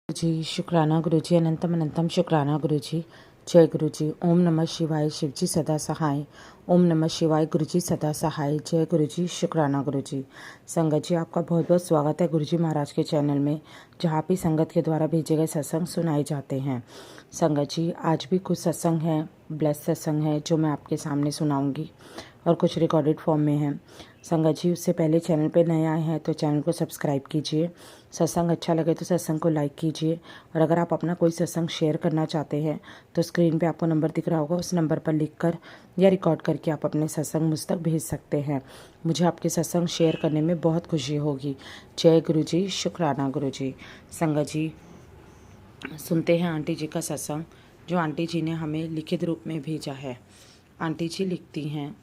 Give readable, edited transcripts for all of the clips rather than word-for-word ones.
जी शुक्राना गुरु जी, अनंतम अनंतम शुक्राना गुरु जी। जय गुरु जी। ओम नमः शिवाय। शिव जी सदा सहाय। ओम नमः शिवाय। गुरु जी सदा सहाय। जय गुरु जी। शुक्राना गुरु जी। संगत जी, आपका बहुत बहुत स्वागत है गुरु जी महाराज के चैनल में, जहाँ भी संगत के द्वारा भेजे गए सत्संग सुनाए जाते हैं। संगत जी, आज भी कुछ सत्संग हैं, ब्लेस सत्संग है, जो मैं आपके सामने सुनाऊंगी और कुछ रिकॉर्डेड फॉर्म में है। संगत जी, उससे पहले चैनल पे नए आए हैं तो चैनल को सब्सक्राइब कीजिए। सत्संग अच्छा लगे तो सत्संग को लाइक कीजिए। और अगर आप अपना कोई सत्संग शेयर करना चाहते हैं तो स्क्रीन पे आपको नंबर दिख रहा होगा, उस नंबर पर लिखकर या रिकॉर्ड करके आप अपने सत्संग मुझ तक भेज सकते हैं। मुझे आपके सत्संग शेयर करने में बहुत खुशी होगी। जय गुरु जी। शुक्राना गुरु जी। संगत जी, सुनते हैं आंटी जी का सत्संग, जो आंटी जी ने हमें लिखित रूप में भेजा है। आंटी जी लिखती हैं,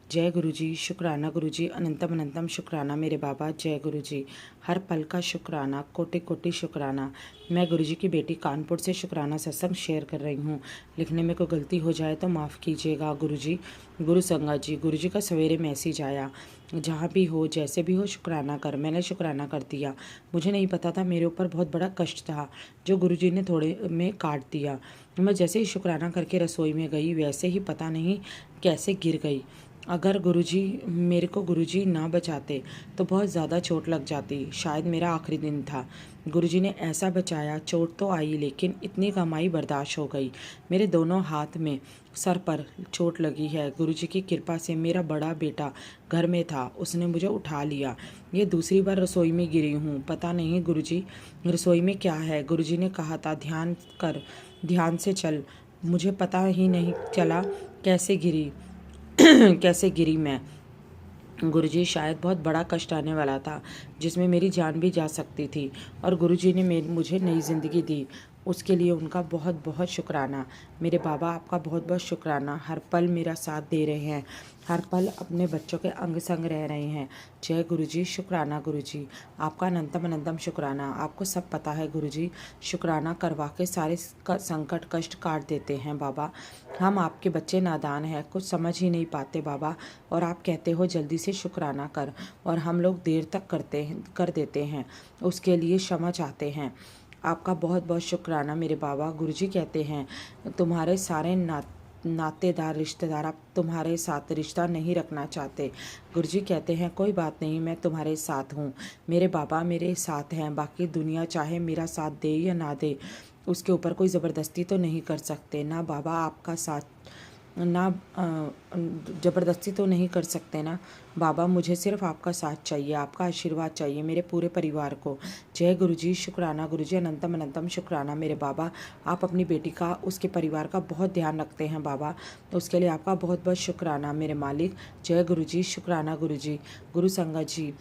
जय गुरु जी। शुक्राना गुरु जी, अनंतम अनंतम शुक्राना मेरे बाबा। जय गुरु जी। हर पल का शुक्राना, कोटि कोटि शुक्राना। मैं गुरु जी की बेटी कानपुर से शुक्राना सत्संग शेयर कर रही हूँ। लिखने में कोई गलती हो जाए तो माफ़ कीजिएगा गुरु जी। गुरु संगत जी, गुरु जी का सवेरे मैसेज आया, जहाँ भी हो जैसे भी हो शुक्राना कर। मैंने शुक्राना कर दिया। मुझे नहीं पता था मेरे ऊपर बहुत बड़ा कष्ट था, जो गुरु जी ने थोड़े में काट दिया। मैं जैसे ही शुक्राना करके रसोई में गई, वैसे ही पता नहीं कैसे गिर गई। अगर गुरुजी मेरे को गुरुजी ना बचाते तो बहुत ज़्यादा चोट लग जाती। शायद मेरा आखिरी दिन था। गुरुजी ने ऐसा बचाया। चोट तो आई लेकिन इतनी कमाई बर्दाश्त हो गई। मेरे दोनों हाथ में, सर पर चोट लगी है। गुरुजी की कृपा से मेरा बड़ा बेटा घर में था, उसने मुझे उठा लिया। ये दूसरी बार रसोई में गिरी हूँ। पता नहीं गुरुजी रसोई में क्या है। गुरुजी ने कहा था ध्यान कर, ध्यान से चल। मुझे पता ही नहीं चला कैसे गिरी कैसे गिरी मैं। गुरुजी, शायद बहुत बड़ा कष्ट आने वाला था, जिसमें मेरी जान भी जा सकती थी, और गुरुजी ने मुझे नई ज़िंदगी दी। उसके लिए उनका बहुत बहुत शुक्राना। मेरे बाबा, आपका बहुत बहुत शुक्राना। हर पल मेरा साथ दे रहे हैं, हर पल अपने बच्चों के अंग संग रह रहे हैं। जय गुरुजी। शुक्राना गुरुजी। आपका अनंतम अनंतम शुक्राना। आपको सब पता है गुरुजी, शुक्राना करवा के सारे संकट कष्ट काट देते हैं बाबा। हम आपके बच्चे नादान हैं, कुछ समझ ही नहीं पाते बाबा, और आप कहते हो जल्दी से शुक्राना कर, और हम लोग देर तक कर देते हैं। उसके लिए क्षमा चाहते हैं। आपका बहुत बहुत शुक्राना मेरे बाबा। गुरुजी कहते हैं तुम्हारे सारे नातेदार रिश्तेदार आप तुम्हारे साथ रिश्ता नहीं रखना चाहते। गुरुजी कहते हैं कोई बात नहीं, मैं तुम्हारे साथ हूँ। मेरे बाबा मेरे साथ हैं। बाकी दुनिया चाहे मेरा साथ दे या ना दे, उसके ऊपर कोई ज़बरदस्ती तो नहीं कर सकते ना बाबा। आपका साथ ना ज़बरदस्ती तो नहीं कर सकते ना बाबा। मुझे सिर्फ आपका साथ चाहिए, आपका आशीर्वाद चाहिए मेरे पूरे परिवार को। जय गुरुजी। शुक्राना गुरुजी। अनंतम अनंतम शुक्राना मेरे बाबा। आप अपनी बेटी का, उसके परिवार का बहुत ध्यान रखते हैं बाबा, तो उसके लिए आपका बहुत बहुत शुक्राना मेरे मालिक। जय गुरुजी। शुक्राना गुरुजी। गुरु संगत जी,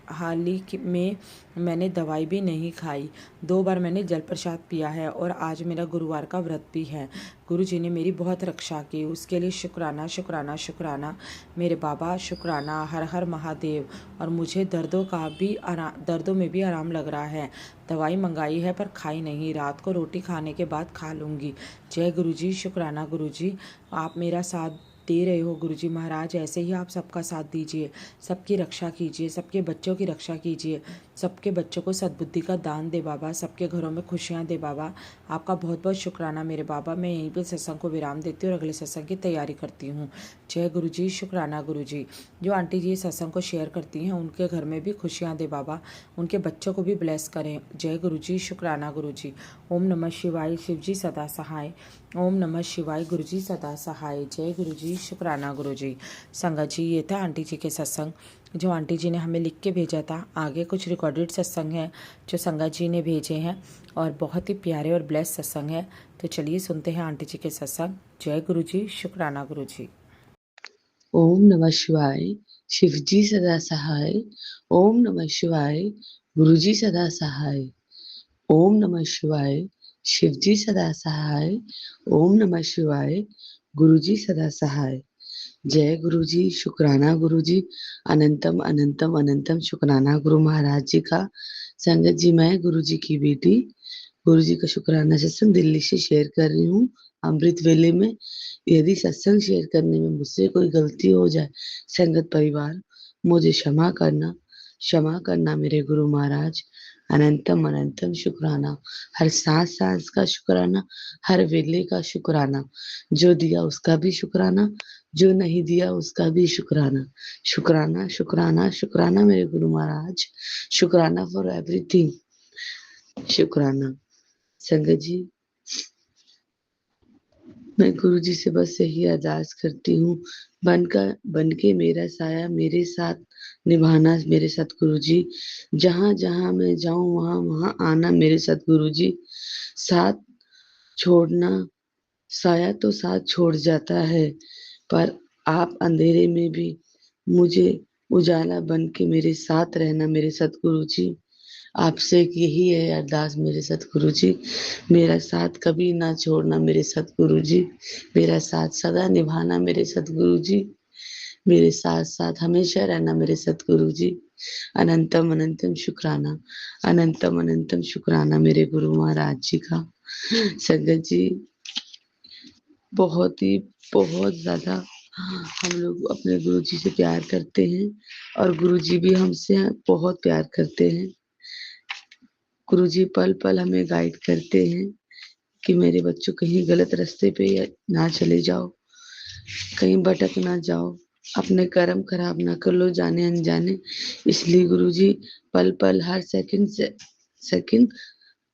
हाल ही में मैंने दवाई भी नहीं खाई। 2 बार मैंने जल प्रसाद पिया है, और आज मेरा गुरुवार का व्रत भी है। गुरु जी ने मेरी बहुत रक्षा की, उसके लिए शुक्राना शुक्राना शुक्राना मेरे बाबा। शुक्राना। हर हर महादेव। और मुझे दर्दों में भी आराम लग रहा है। दवाई मंगाई है पर खाई नहीं, रात को रोटी खाने के बाद खा लूँगी। जय गुरु जी। शुक्राना गुरु जी। आप मेरा साथ दे रहे हो गुरुजी महाराज, ऐसे ही आप सबका साथ दीजिए, सबकी रक्षा कीजिए, सबके बच्चों की रक्षा कीजिए, सबके बच्चों को सद्बुद्धि का दान दे बाबा, सबके घरों में खुशियाँ दे बाबा। आपका बहुत बहुत शुक्राना मेरे बाबा। मैं यहीं पे सत्संग को विराम देती हूँ और अगले सत्संग की तैयारी करती हूँ। जय गुरु जी। शुक्राना गुरु जी। जो आंटी जी सत्संग को शेयर करती हैं, उनके घर में भी खुशियाँ दे बाबा, उनके बच्चों को भी ब्लेस करें। जय गुरु जी। शुक्राना गुरु जी। ओम नमः शिवाय। शिव जी सदा सहाय। ओम नमः शिवाय। गुरु जी सदा सहाय। जय गुरु जी। शुक्राना गुरु जी। संगत जी, ये था आंटी जी के सत्संग, जो आंटी जी ने हमें लिख के भेजा था। आगे कुछ रिकॉर्डेड सत्संग हैं जो संगत जी ने भेजे हैं, और बहुत ही प्यारे और ब्लेस सत्संग है। तो चलिए सुनते हैं आंटी जी के सत्संग। जय गुरु जी। शुक्राना गुरु जी। ओम नमः शिवाय। शिवजी सदा सहाय। ओम नमः शिवाय। गुरुजी सदा सहाय। ओम नमः शिवाय। शिवजी सदा सहाय। ओम नमः शिवाय। गुरुजी सदा सहाय। जय गुरुजी। शुक्राना गुरुजी। अनंतम अनंतम अनंतम शुक्राना गुरु महाराज जी का। संगत जी, मैं गुरुजी की बेटी गुरुजी का शुक्राना सत्संग दिल्ली से शेयर कर रही हूँ, अमृत वेले में। यदि सत्संग शेयर करने में मुझसे कोई गलती हो जाए, संगत परिवार, मुझे क्षमा करना, क्षमा करना मेरे गुरु महाराज। अनंतम अनंतम शुक्राना, हर सांस सांस का शुक्राना, हर वेले का शुक्राना, जो दिया उसका भी शुक्राना, जो नहीं दिया उसका भी शुक्राना। शुक्राना शुक्राना शुक्राना मेरे गुरु महाराज, शुक्राना फॉर एवरीथिंग, शुक्राना। संगत जी, मैं गुरु जी से बस यही अरदास करती हूँ, बन के मेरा साया मेरे साथ निभाना मेरे सतगुरु जी। जहाँ जहाँ मैं जाऊं वहां वहां आना मेरे सतगुरु जी। साथ छोड़ना, साया तो साथ छोड़ जाता है, पर आप अंधेरे में भी मुझे उजाला बन के मेरे साथ रहना मेरे सतगुरु जी। आपसे एक यही है अरदास मेरे सतगुरु जी, मेरा साथ कभी ना छोड़ना मेरे सतगुरु जी, मेरा साथ सदा निभाना मेरे सतगुरु जी, मेरे साथ साथ हमेशा रहना मेरे सतगुरु जी। अनंतम अनंतम शुक्राना, अनंतम अनंतम शुक्राना मेरे गुरु महाराज जी का। संगत जी, बहुत ही बहुत ज्यादा हम लोग अपने गुरु जी से प्यार करते हैं और गुरु जी भी हमसे बहुत प्यार करते हैं। गुरु जी पल पल हमें गाइड करते हैं कि मेरे बच्चों कहीं गलत रास्ते पे ना चले जाओ, कहीं भटक ना जाओ, अपने कर्म खराब ना कर लो जाने अनजाने। इसलिए गुरु जी पल पल हर सेकंड से सेकंड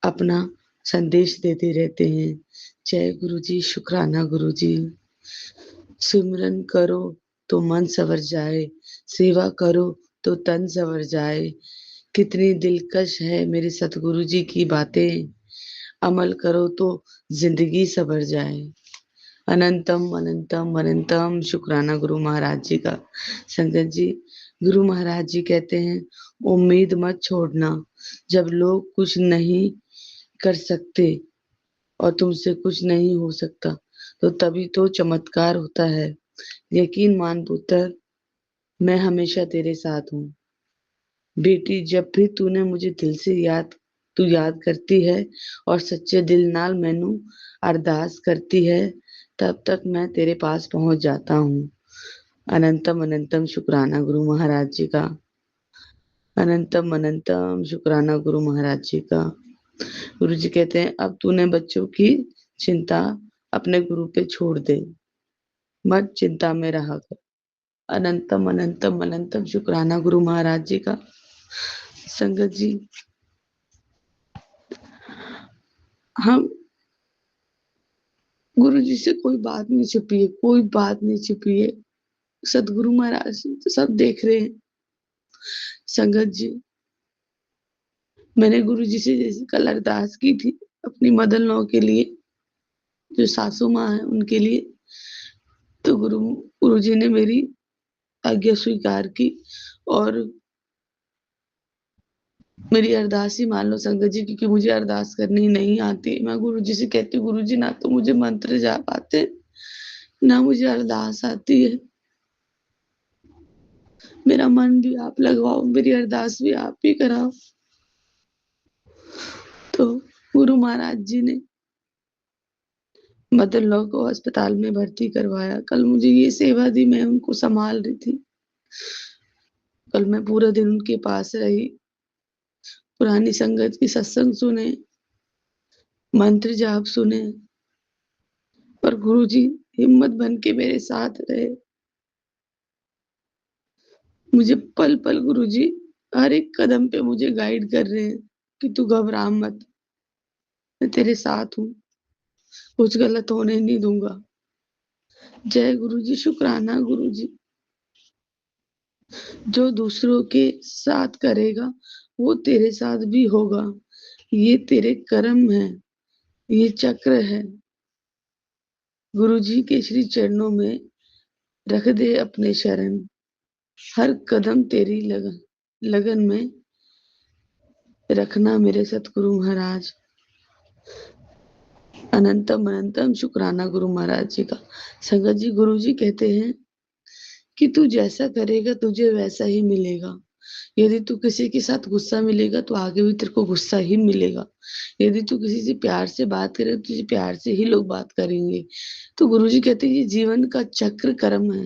अपना संदेश देते रहते हैं। जय गुरु जी, शुक्राना गुरु जी। सिमरन करो तो मन संवर जाए, सेवा करो तो तन संवर जाए। कितनी दिलकश है मेरे सतगुरु जी की बातें, अमल करो तो जिंदगी संवर जाए। अनंतम अनंतम अनंतम शुक्राना गुरु महाराज जी का। संगत जी, गुरु महाराज जी कहते हैं, उम्मीद मत छोड़ना। जब लोग कुछ नहीं कर सकते और तुमसे कुछ नहीं हो सकता, तो तभी तो चमत्कार होता है। यकीन मान पुत्र, मैं हमेशा तेरे साथ हूँ। बेटी, जब भी तूने मुझे दिल से तू याद करती है और सच्चे दिल नाल मैनू अरदास करती है, तब तक मैं तेरे पास पहुंच जाता हूँ। अनंतम अनंतम शुक्राना गुरु महाराज जी का। अनंतम अनंतम शुक्राना गुरु महाराज जी का। गुरु जी कहते हैं, अब तूने बच्चों की चिंता अपने गुरु पे छोड़ दे, मत चिंता में रहा कर। अनंतम अनंतम अनंतम शुक्राना गुरु महाराज जी का। संगत जी, हम गुरु जी से कोई बात नहीं छिपी है, कोई बात नहीं छिपी है। सतगुरु महाराज तो सब देख रहे हैं। संगत जी, मैंने गुरु जी से जैसे कल अरदास की थी अपनी मदर लॉ के लिए, जो सासू माँ है उनके लिए, तो गुरु जी ने मेरी आज्ञा स्वीकार की और मेरी अरदास ही मान लो संगत जी, क्योंकि मुझे अरदास करनी नहीं आती। मैं गुरु जी से कहती हूँ, गुरु जी ना तो मुझे मंत्र जाप आते, ना मुझे अरदास आती है। मेरा मन भी आप लगवाओ, मेरी अरदास भी आप ही कराओ। तो गुरु महाराज जी ने मदर लॉ को अस्पताल में भर्ती करवाया। कल मुझे ये सेवा दी, मैं उनको संभाल रही थी। कल मैं पूरा दिन उनके पास रही, पुरानी संगत की सत्संग सुने, मंत्र जाप सुने, पर गुरु जी हिम्मत बन के मेरे साथ रहे। मुझे पल पल गुरु जी हर एक कदम पे मुझे गाइड कर रहे हैं कि तू घबरा मत, मैं तेरे साथ हूँ, कुछ गलत होने नहीं दूंगा। जय गुरु जी, शुक्राना गुरु जी। जो दूसरों के साथ करेगा वो तेरे साथ भी होगा। ये तेरे कर्म है, ये चक्र है। गुरु जी के श्री चरणों में रख दे अपने शरण, हर कदम तेरी लगन लगन में रखना मेरे सतगुरु महाराज। अनंतम अनंतम शुक्राना गुरु महाराज जी का। संगत जी, गुरु जी कहते हैं कि तू जैसा करेगा तुझे वैसा ही मिलेगा। यदि तू किसी के साथ गुस्सा मिलेगा तो आगे भी तेरे को गुस्सा ही मिलेगा। यदि तू किसी से प्यार से बात करे तो तुझे प्यार से ही लोग बात करेंगे। तो गुरुजी कहते हैं ये जीवन का चक्र कर्म है,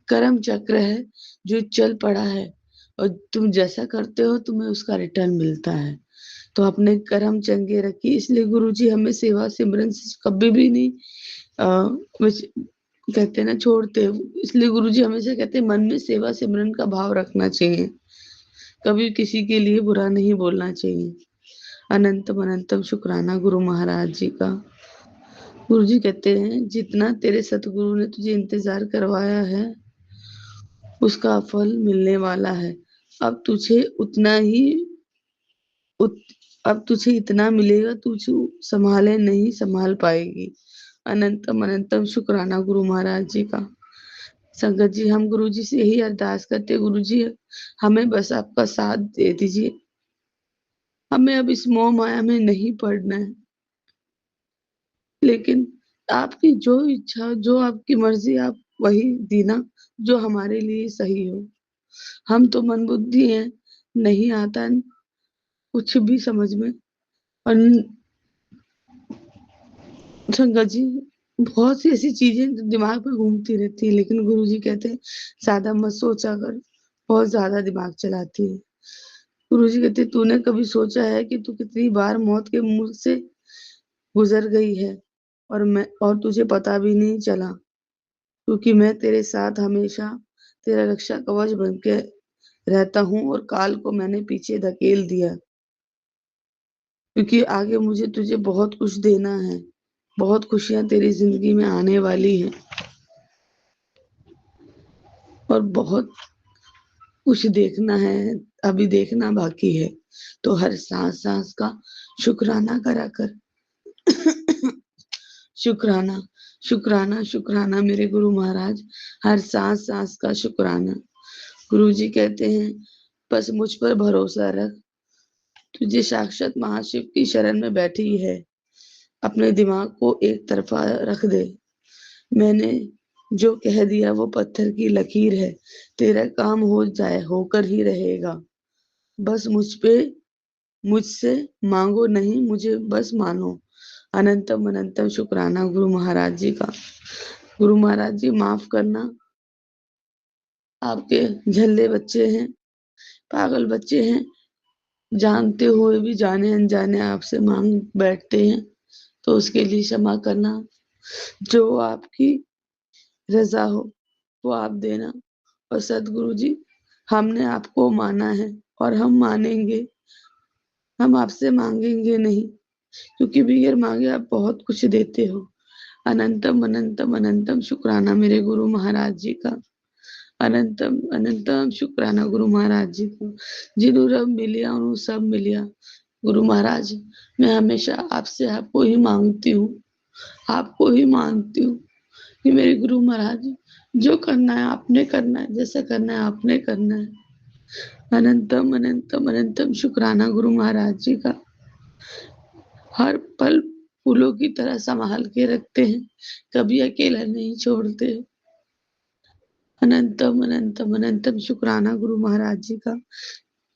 कर्म चक्र है जो चल पड़ा है, और तुम जैसा करते हो तुम्हें उसका रिटर्न मिलता है। तो अपने कर्म चंगे रखिए। इसलिए गुरुजी हमें सेवा सिमरन से कभी भी नहीं कहते ना छोड़ते। इसलिए गुरुजी हमेशा कहते हैं मन में सेवा सिमरन का भाव रखना चाहिए, कभी किसी के लिए बुरा नहीं बोलना चाहिए। अनंतम अनंतम शुक्राना गुरु महाराज जी का। गुरु जी कहते हैं जितना तेरे सतगुरु ने तुझे इंतजार करवाया है उसका फल मिलने वाला है। अब तुझे उतना ही उत, अब तुझे इतना मिलेगा तुझे संभाले नहीं संभाल पाएगी। अनंतम अनंतम शुक्राना गुरु महाराज जी का। संगत जी हम गुरु जी से यही अरदास करते, गुरु जी हमें बस आपका साथ दे दीजिए, हमें अब इस मोह माया में नहीं पड़ना है, लेकिन आपकी जो इच्छा जो आपकी मर्जी आप वही देना जो हमारे लिए सही हो। हम तो मन बुद्धि हैं, नहीं आता कुछ भी समझ में। और संगत जी बहुत सी ऐसी चीजें जो दिमाग में घूमती रहती है, लेकिन गुरु जी कहते हैं ज्यादा मत सोचा कर, बहुत ज्यादा दिमाग चलाती है। गुरु जी कहते तूने कभी सोचा है कि तू कितनी बार मौत के मुंह से गुजर गई है और तुझे पता भी नहीं चला, क्योंकि मैं तेरे साथ हमेशा तेरा रक्षा कवच बन के रहता हूँ और काल को मैंने पीछे धकेल दिया, क्योंकि आगे मुझे तुझे बहुत कुछ देना है, बहुत खुशियां तेरी जिंदगी में आने वाली हैं और बहुत कुछ देखना है, अभी देखना बाकी है। तो हर सांस सांस का शुक्राना करा कर। शुक्राना शुक्राना शुक्राना मेरे गुरु महाराज, हर सांस सांस का शुक्राना। गुरु जी कहते हैं बस मुझ पर भरोसा रख, तुझे साक्षात महाशिव की शरण में बैठी है, अपने दिमाग को एक तरफा रख दे। मैंने जो कह दिया वो पत्थर की लकीर है, तेरा काम हो जाए होकर ही रहेगा। बस मुझसे मांगो नहीं, मुझे बस मानो। अनंतम अनंतम शुक्राना गुरु महाराज जी का। गुरु महाराज जी माफ करना, आपके झल्ले बच्चे हैं, पागल बच्चे हैं, जानते हुए भी जाने अनजाने आपसे मांग बैठते हैं, तो उसके लिए क्षमा करना। जो आपकी रजा हो वो आप देना। और सदगुरु जी हमने आपको माना है और हम मानेंगे, हम आपसे मांगेंगे नहीं, क्योंकि बगैर मांगे आप बहुत कुछ देते हो। अनंतम अनंतम अनंतम शुक्राना मेरे गुरु महाराज जी का। अनंतम अनंतम शुक्राना गुरु महाराज जी को। जिन्हों रब मिलिया उन्हों सब मिलिया। गुरु महाराज मैं हमेशा आपसे आपको ही मांगती हूँ, आपको ही मानती हूँ कि मेरे गुरु महाराज जो करना है आपने करना है, जैसा करना है आपने करना है। अनंतम अनंतम अनंतम शुक्राना गुरु महाराज जी का। हर पल फूलों की तरह संभाल के रखते हैं, कभी अकेला नहीं छोड़ते। अनंतम अनंतम अनंतम शुक्राना गुरु महाराज जी का।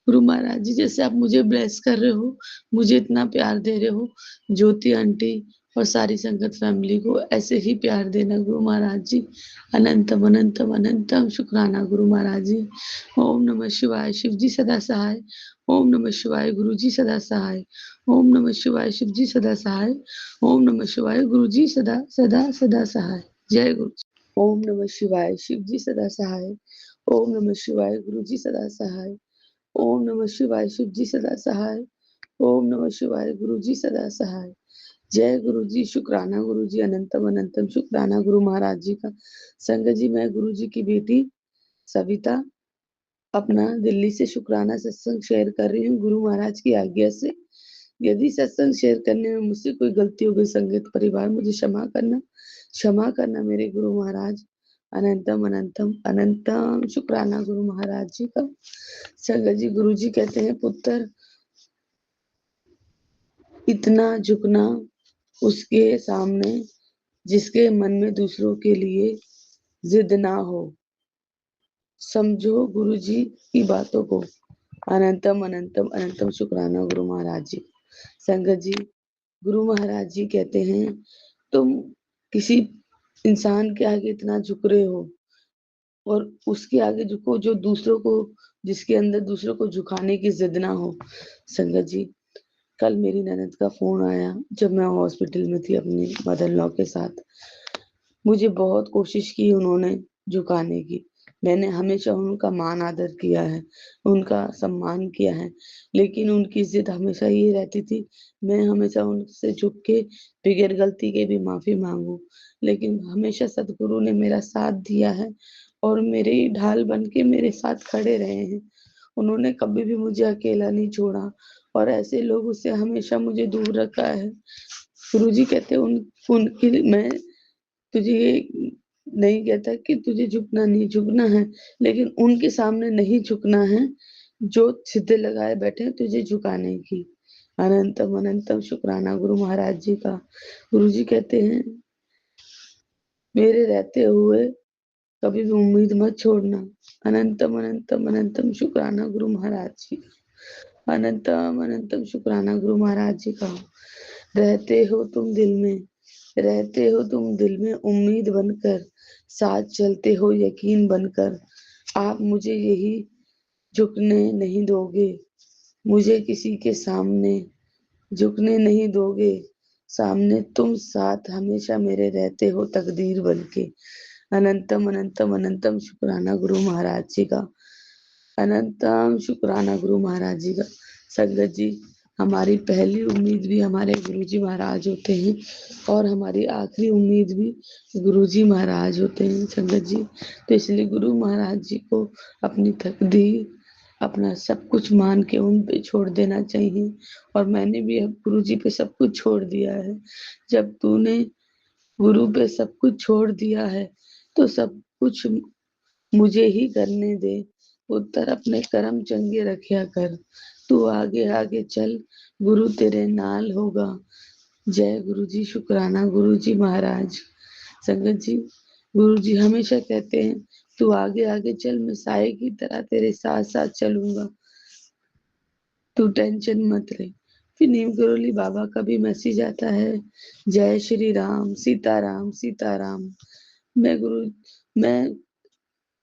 गुरु महाराज जी जैसे आप मुझे ब्लेस कर रहे हो, मुझे इतना प्यार दे रहे हो, ज्योति आंटी और सारी संगत फैमिली को ऐसे ही प्यार देना गुरु महाराज जी। अनंतम अनंतम अनंतम शुक्राना गुरु महाराज जी। ओम नमः शिवाय, शिव जी सदा सहाय। ओम नमः शिवाय, गुरु जी सदा सहाय। ओम नमः शिवाय, शिव जी सदा सहाय। ओम नमः शिवाय, गुरु जी सदा सदा सदा सहाय। जय गुरु जी। ओम नमः शिवाय, शिव जी सदा सहाय। ओम नमः शिवाय, गुरु जी सदा सहाय। ओम नमः शिवाय, शिव जी सदा सहाय। ओम नमः शिवाय, गुरु जी सदा सहाय। जय गुरु जी। शुक्राना गुरु जी, अनंतम अनंतम शुक्राना गुरु महाराज जी का। संगत जी मैं गुरु जी की बेटी सविता अपना दिल्ली से शुक्राना सत्संग शेयर कर रही हूँ गुरु महाराज की आज्ञा से। यदि सत्संग शेयर करने में मुझसे कोई गलती हो गई संगत परिवार मुझे क्षमा करना मेरे गुरु महाराज। अनंतम अनंतम अनंतम शुक्राना गुरु महाराज जी का। संगत जी गुरु जी कहते हैं पुत्र इतना झुकना उसके सामने जिसके मन में दूसरों के लिए जिद ना हो। समझो गुरु जी की बातों को। अनंतम अनंतम अनंतम शुक्राना गुरु महाराज जी। संगत जी गुरु महाराज जी कहते हैं तुम किसी इंसान के आगे इतना झुक रहे हो और उसके आगे झुको जो दूसरों को जिसके अंदर दूसरों को झुकाने की जिद ना हो। संगत जी, कल मेरी ननद का फोन आया जब मैं हॉस्पिटल में थी अपनी मदर लॉ के साथ। मुझे बहुत कोशिश की उन्होंने झुकाने की। मैंने हमेशा उनका मान आदर किया है, उनका सम्मान किया है, लेकिन उनकी जिद हमेशा ये रहती थी, मैं हमेशा उनसे झुक के बगैर गलती के भी माफी मांगू। लेकिन हमेशा सदगुरु ने मेरा साथ दिया है और मेरी ढाल बन के मेरे साथ खड़े रहे हैं। उन्होंने कभी भी मुझे अकेला नहीं छोड़ा और ऐसे लोगों से हमेशा मुझे दूर रखा है। गुरुजी कहते हैं उनकी मैं तुझे ये नहीं कहता कि तुझे झुकना नहीं झुकना है, लेकिन उनके सामने नहीं झुकना है जो सिद्धे लगाए बैठे हैं तुझे झुकाने की। अनंतम अनंतम शुक्राना गुरु महाराज जी का। गुरु जी कहते हैं मेरे रहते हुए कभी भी उम्मीद मत छोड़ना। अनंतम अनंतम अनंतम शुक्राना गुरु महाराज जी का। अनंतम अनंतम शुक्राना गुरु महाराज जी का। रहते हो तुम दिल में, रहते हो तुम दिल में उम्मीद बनकर, साथ चलते हो यकीन बनकर। आप मुझे यही झुकने नहीं दोगे, मुझे किसी के सामने झुकने नहीं दोगे। सामने तुम साथ हमेशा मेरे रहते हो तकदीर बनके। अनंतम अनंतम अनंतम शुक्राना गुरु महाराज जी का। अनंतम शुक्राना गुरु महाराज जी का। संगत जी, हमारी पहली उम्मीद भी हमारे गुरुजी महाराज होते हैं और हमारी आखिरी उम्मीद भी गुरुजी महाराज होते हैं। संगत जी, तो इसलिए गुरु महाराज जी को अपनी तकदीर, अपना सब कुछ मान के उन पे छोड़ देना चाहिए। और मैंने भी अब गुरु जी पे सब कुछ छोड़ दिया है। जब तूने गुरु पे सब कुछ छोड़ दिया है तो सब कुछ मुझे ही करने दे। उत्तर अपने करम चंगे रखया कर, तू आगे आगे चल, गुरु तेरे नाल होगा। जय गुरु जी। शुक्राना गुरु जी महाराज। संगत जी, गुरु जी हमेशा कहते हैं तू आगे आगे चल, मैं साए की तरह तेरे साथ साथ चलूंगा, तू टेंशन मत ले। फिर नीम करोली बाबा का भी मैसेज आता है, जय श्री राम सीताराम सीताराम। मैं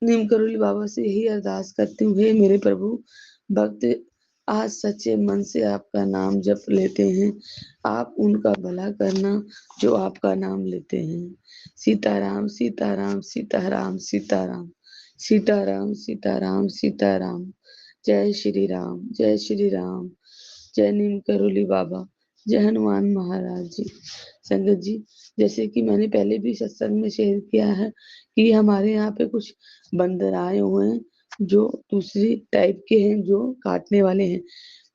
नीम करोली बाबा से यही अरदास करती हूँ, हे मेरे प्रभु, भक्त आज सच्चे मन से आपका नाम जप लेते हैं, आप उनका भला करना जो आपका नाम लेते हैं। सीताराम सीताराम सीताराम सीताराम सीताराम सीताराम सीताराम। जय श्री राम जय श्री राम। जय नीम करोली बाबा, जय हनुमान महाराज जी। संगत जी, जैसे कि मैंने पहले भी सत्संग में शेयर किया है कि हमारे यहाँ पे कुछ बंदर आए हुए हैं जो दूसरी टाइप के हैं, जो काटने वाले हैं।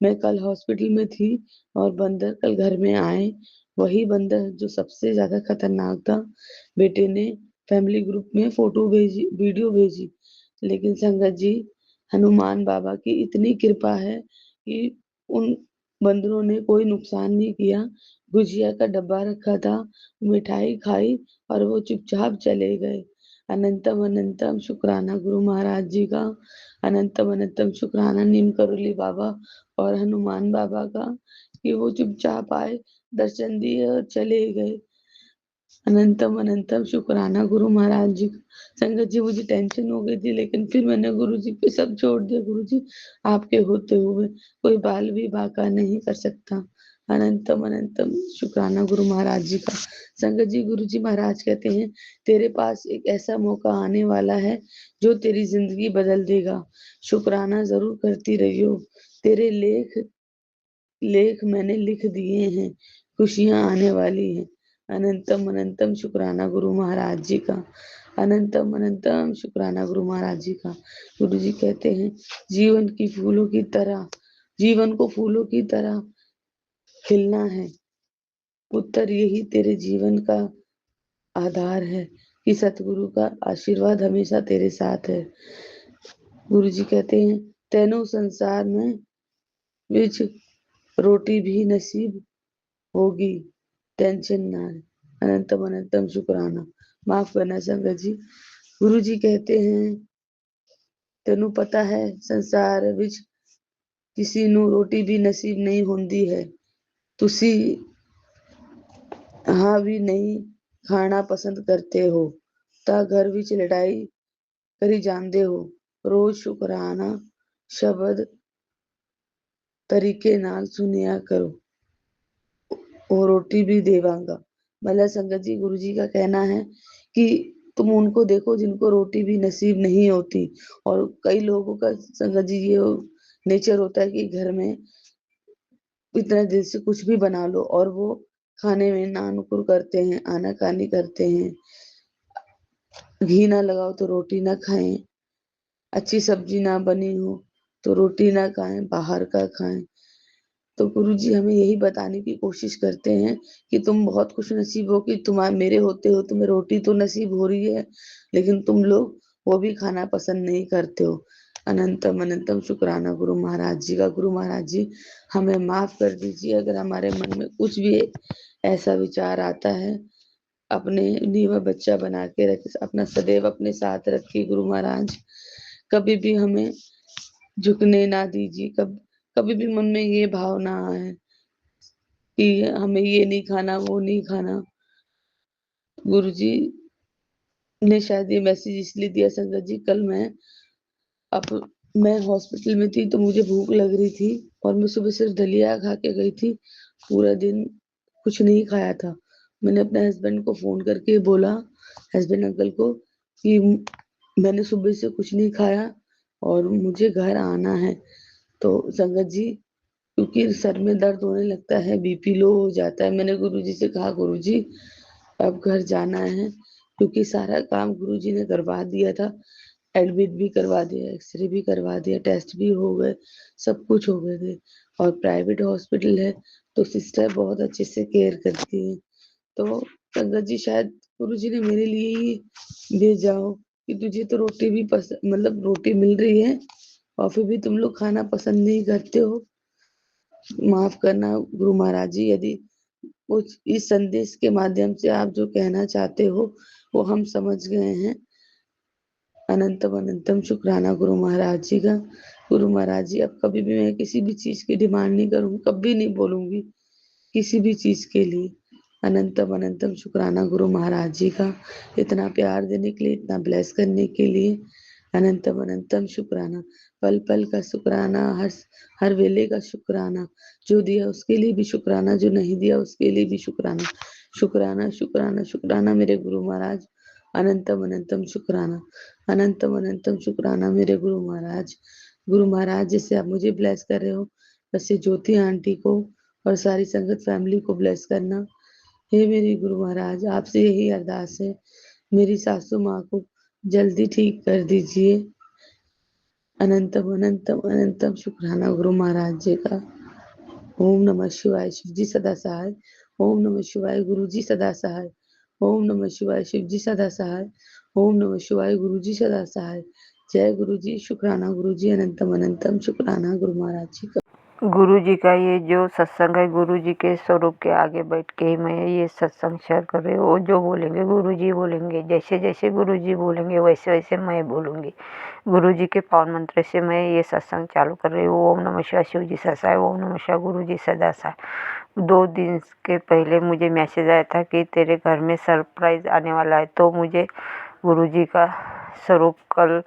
मैं कल हॉस्पिटल में थी और बंदर कल घर में आए, वही बंदर जो सबसे ज्यादा खतरनाक था। बेटे ने फैमिली ग्रुप में फोटो भेजी, वीडियो भेजी, लेकिन संगत जी, हनुमान बाबा की इतनी कृपा है कि उन बंदरों ने कोई नुकसान नहीं किया। गुजिया का डब्बा रखा था, मिठाई खाई और वो चुपचाप चले गए। अनंतम अनंतम शुक्राना गुरु महाराज जी का। अनंतम अनंतम शुक्राना नीम करोली बाबा और हनुमान बाबा का कि वो चुपचाप आए, दर्शन दिए और चले गए। अनंतम अनंतम शुक्राना गुरु महाराज जी का। संगत जी, मुझे टेंशन हो गई थी, लेकिन फिर मैंने गुरु जी पे सब छोड़ दिया। गुरु जी, आपके होते हुए कोई बाल भी बांका नहीं कर सकता। अनंतम अनंतम शुक्राना गुरु महाराज जी का। संगत जी, गुरु जी महाराज कहते हैं तेरे पास एक ऐसा मौका आने वाला है जो तेरी जिंदगी बदल देगा। शुक्राना जरूर करती रहियो। तेरे लेख लेख मैंने लिख दिए हैं, खुशियां आने वाली हैं। अनंतम अनंतम शुक्राना गुरु महाराज जी का। अनंतम अनंतम शुक्राना गुरु महाराज जी का। गुरु जी कहते हैं जीवन की फूलों की तरह, जीवन को फूलों की तरह खिलना है। पुत्र, यही तेरे जीवन का आधार है कि सतगुरु का आशीर्वाद हमेशा तेरे साथ है। गुरु जी कहते हैं तेनों संसार में विच रोटी भी नसीब होगी, टेंशन ना है। अनंतम अनंतम शुक्राना। माफ करना संगत जी। गुरु जी कहते हैं तेनू पता है संसार विच किसी ਨੂੰ ਰੋਟੀ भी नसीब नहीं ਹੁੰਦੀ है, ਤੁਸੀਂ हाँ भी नहीं खाना पसंद करते हो ਤਾਂ घर विच लड़ाई करी ਜਾਂਦੇ हो। रोज शुक्राना शब्द तरीके नाल सुनिया करो और रोटी भी देवांगा। भला संगत जी, गुरु जी का कहना है कि तुम उनको देखो जिनको रोटी भी नसीब नहीं होती। और कई लोगों का संगत जी ये नेचर होता है कि घर में इतना दिल से कुछ भी बना लो और वो खाने में नानुकुर करते हैं, आनाकानी करते हैं। घी ना लगाओ तो रोटी ना खाएं, अच्छी सब्जी ना बनी हो तो रोटी ना खाएं, बाहर का खाएं। तो गुरुजी हमें यही बताने की कोशिश करते हैं कि तुम बहुत खुश नसीब हो कि तुम्हारे मेरे होते हो तुम्हें रोटी तो नसीब हो रही है, लेकिन तुम लोग वो भी खाना पसंद नहीं करते हो। अनंतम अनंतम शुक्राना गुरु महाराज जी का। गुरु महाराज जी हमें माफ कर दीजिए अगर हमारे मन में कुछ भी ऐसा विचार आता है। अपने नीवा बच्चा बना के रखे, अपना सदैव अपने साथ रखिए गुरु महाराज। कभी भी हमें झुकने ना दीजिए। कभी भी मन में ये भावना है कि हमें ये नहीं खाना, वो नहीं खाना। गुरुजी ने शायद ये मैसेज इसलिए दिया संगत जी, कल अब मैं हॉस्पिटल में थी तो मुझे भूख लग रही थी और मैं सुबह सिर्फ दलिया खा के गई थी। पूरा दिन कुछ नहीं खाया था। मैंने अपने हस्बैंड को फोन करके बोला, हस्बैंड अंकल को, कि मैंने सुबह से कुछ नहीं खाया और मुझे घर आना है। तो संगत जी, क्योंकि सर में दर्द होने लगता है, बीपी लो हो जाता है, मैंने गुरुजी से कहा गुरुजी अब घर जाना है, क्योंकि सारा काम गुरुजी ने करवा दिया था। एडमिट भी करवा दिया, एक्सरे भी करवा दिया, टेस्ट भी हो गए, सब कुछ हो गए थे। और प्राइवेट हॉस्पिटल है तो सिस्टर बहुत अच्छे से केयर करती है। तो संगत जी शायद गुरुजी ने मेरे लिए ही भेजा हो कि तुझे तो रोटी भी पसंद, मतलब रोटी मिल रही है और फिर भी तुम लोग खाना पसंद नहीं करते हो। माफ करना गुरु महाराज जी, यदि कुछ इस संदेश के माध्यम से आप जो कहना चाहते हो वो हम समझ गए हैं। अनंतम अनंतम शुक्राना गुरु महाराज जी का। गुरु महाराज जी अब कभी भी मैं किसी भी चीज की डिमांड नहीं करूंगी, कभी नहीं बोलूंगी किसी भी चीज के लिए। अनंतम अनंतम शुक्राना गुरु महाराज जी का, इतना प्यार देने के लिए, इतना ब्लेस करने के लिए। अनंतम अनंतम शुक्राना, पल पल का शुक्राना, हर हर वेले का शुक्राना। जो दिया उसके लिए भी शुक्राना, जो नहीं दिया उसके लिए भी शुक्राना। शुक्राना शुक्राना शुक्राना मेरे गुरु महाराज। अनंतम अनंतम शुक्राना, अनंतम अनंतम शुक्राना मेरे गुरु महाराज। गुरु महाराज जैसे आप मुझे ब्लेस कर रहे हो, वैसे ज्योति आंटी को और सारी संगत फैमिली को ब्लेस करना। हे मेरे गुरु महाराज, आपसे यही अरदास है, मेरी सासू माँ को जल्दी ठीक कर दीजिए। अनंतम अनंतम अनंतम शुक्राना गुरु महाराज जी का। ओम नमः शिवाय, शिव जी सदा सहाय। ओम नमः शिवाय, गुरु जी सदा सहाय। ओम नमः शिवाय, शिव जी सदा सहाय। ओम नमः शिवाय, गुरु जी सदा सहाय। जय गुरु जी, शुक्राना गुरु जी, अनंतम अनंतम शुक्राना गुरु महाराज जी का। गुरु जी का ये जो सत्संग है, गुरु जी के स्वरूप के आगे बैठ के ही मैं ये सत्संग शेयर कर रही हूँ। वो जो बोलेंगे गुरु जी बोलेंगे, जैसे जैसे गुरु जी बोलेंगे वैसे वैसे मैं बोलूँगी। गुरु जी के पावन मंत्र से मैं ये सत्संग चालू कर रही हूँ। ओम नमः शिवाय, शिव जी सदा सहाय। ओम नमः शिवाय, गुरु जी सदा सहाय। 2 दिन के पहले मुझे मैसेज आया था कि तेरे घर में सरप्राइज आने वाला है, तो मुझे गुरु जी का स्वरूप कल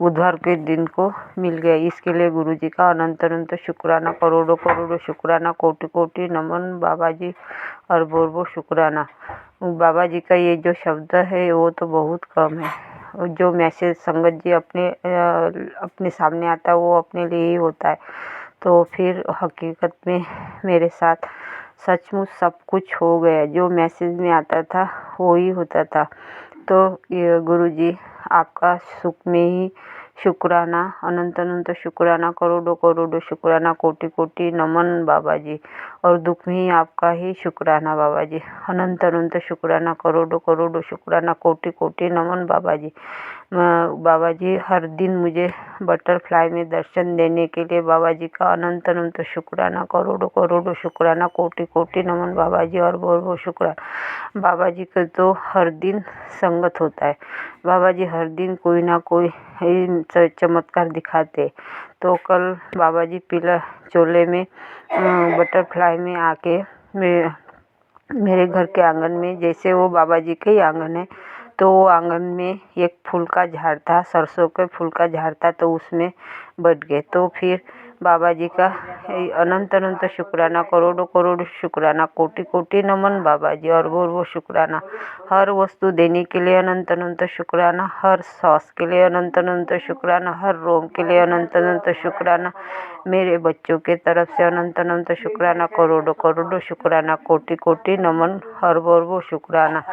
बुधवार के दिन को मिल गया। इसके लिए गुरु जी का अनंत अनंत शुक्राना, करोड़ों करोड़ों शुक्राना, कोटि कोटि नमन बाबा जी, अरबों अरबों शुक्राना। बाबा जी का ये जो शब्द है वो तो बहुत कम है। और जो मैसेज संगत जी अपने सामने आता है वो अपने लिए ही होता है। तो फिर हकीकत में मेरे साथ सचमुच सब कुछ हो गया, जो मैसेज में आता था वो ही होता था। तो ये गुरु जी आपका सुख में ही शुक्राना, अनंत अनंत शुक्राना, करोड़ों करोड़ों शुक्राना, कोटि कोटि नमन बाबा जी। और दुख में ही आपका ही शुक्राना बाबा जी। अनंत अनंत शुक्राना, करोड़ों करोड़ों शुक्राना, कोटि कोटि नमन बाबा जी। बाबा जी हर दिन मुझे बटरफ्लाई में दर्शन देने के लिए बाबा जी का अनंत अनंत शुक्राना, करोड़ों करोड़ों शुक्राना, कोटि कोटि नमन बाबा जी, और बहुत बहुत शुक्राना। बाबा जी का तो हर दिन संगत होता है। बाबा जी हर दिन कोई ना कोई चमत्कार दिखाते। तो कल बाबा जी पीला चोले में बटरफ्लाई में आके मेरे घर के आंगन में, जैसे वो बाबा जी के ही आंगन है, तो आंगन में एक फूल का झाड़ था, सरसों के फूल का झाड़ था, तो उसमें बैठ गए। तो फिर बाबा जी का अनंत अनंत शुक्राना, करोड़ों करोड़ शुक्राना, कोटि कोटि नमन बाबा जी, और वो शुक्राना। हर वस्तु देने के लिए अनंत अनंत शुक्राना, हर सांस के लिए अनंत अनंत शुक्राना, हर रोम के लिए अनंत अनंत शुक्राना, मेरे बच्चों के तरफ से अनंत अनंत शुक्राना, करोड़ों करोड़ों शुक्राना, कोटि कोटि नमन, हर वो शुक्राना।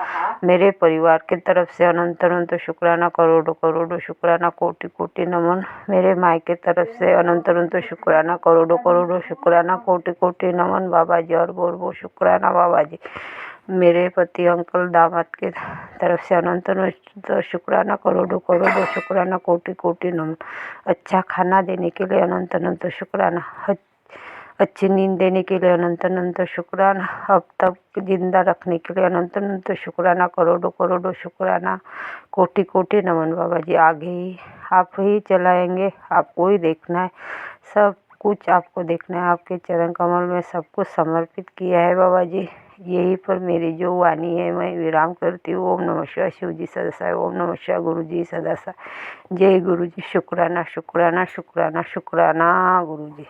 मेरे परिवार की तरफ से अनंत अनंत शुक्राना, करोड़ों करोड़ों शुक्राना, कोटि कोटि नमन। मेरे माई की तरफ से अनंत अनंत शुक्राना, करोड़ों करोड़ों शुक्राना, कोटि कोटि नमन बाबा जी, और वो शुक्राना बाबा जी। मेरे पति, अंकल, दामाद के तरफ से अनंत अनंत शुक्राना, करोड़ों करोड़ों शुक्राना, कोटि कोटि नमन। अच्छा खाना देने के लिए अनंत अनंत शुक्राना, अच्छी नींद देने के लिए अनंत अनंत शुक्राना, अब तक जिंदा रखने के लिए अनंत अनंत शुक्राना, करोड़ों करोड़ों शुक्राना, कोटि कोटि नमन बाबा जी। आगे ही आप ही चलाएंगे, आपको ही देखना है, सब कुछ आपको देखना है। आपके चरण कमल में सब कुछ समर्पित किया है बाबा जी। यही पर मेरी जो वाणी है मैं विराम करती हूँ। ओम नमः शिवाय। शिव जी सदा सहाय। ओम नमः शिवाय। गुरु जी सदा सहाय। जय गुरु जी। शुक्राना शुक्राना शुक्राना शुक्राना गुरु जी।